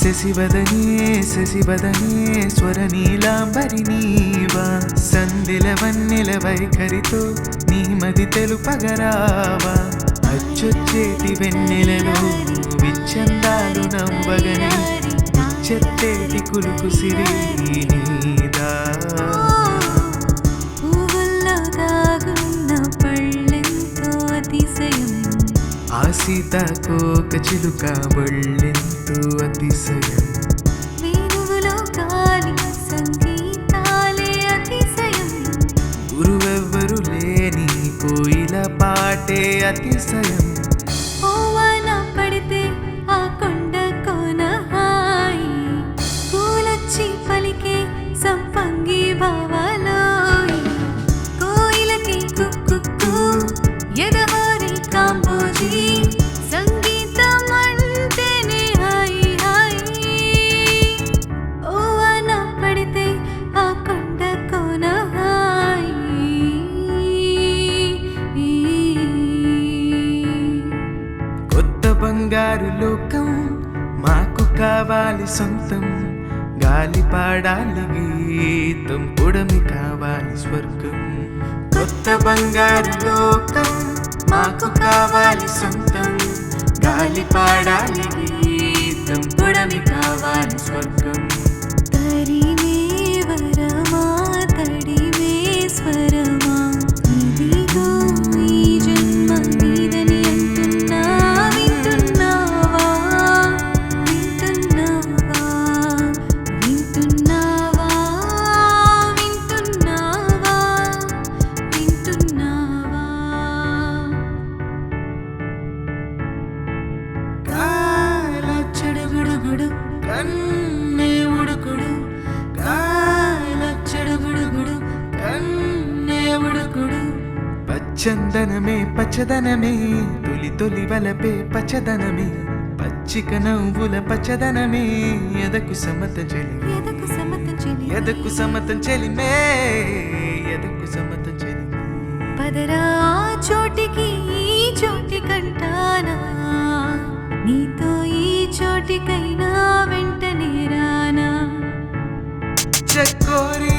శశివదనే స్వరనీలాంబరి నీవా సందిల వన్నెల వైఖరితో నీ మది తెలుపగరావా అచ్చొచ్చేటి వెన్నెలలో విచ్చందాలు నవ్వగని చెత్తేటి కులుకు సిరి నీదా ఆ సీతాకోక చిలుక బళ్ళెంతో అతిశయం వేణువులో గాలి సంగీతాలే అతిశయం గురువెవ్వరు లేని కోయిల పాటే అతిశయం ఓవాన పడితే ఆ కొండ కోన హాయి పూలొచ్చి పలికే సంపంగి భావాలోయి కోయిలకి కుక్కు ఎదవారి కాంబోజీ సంగీతం అంటేనే హాయి హాయి ఓవాన పడితే ఆ కొండ కోన హాయి కొత్త బంగారు లోకం మాకు కావాలి సొంతం గాలి పాడాలి గీతం పుడమి కావాలి స్వర్గం కొత్త బంగారు లోకం మాకు కావాలి సొంతం గాలి పాడాలి గీతం పుడమి కావాలి స్వర్గం తరిమే వరమా తడిమే స్వరమా ఇదిగో ఈ జన్మ నీదని అంటున్నా వింటున్నావా వింటున్నావా వింటున్నావా వింటున్నావా వింటున్నావా కాలచెడుగుడుగుడు కన్నే ఉడుకుడు కాలచెడుగుడుగుడు కన్నే ఉడుకుడు పచ్చందనమే పచ్చదనమే తొలి తొలి వలపే పచ్చదనమే పచ్చిక నవ్వుల పచ్చదనమే ఎదకు సమతం చెలిమే ఎదకు సమతం చెలి ఎదకు సమతం చెలిమే ఎదకు సమతం చెలిమే పదరా చోటికి ఈ చోటి కంటానా నీతో ఈ చోటికైనా వెంటనే రానా చకోరి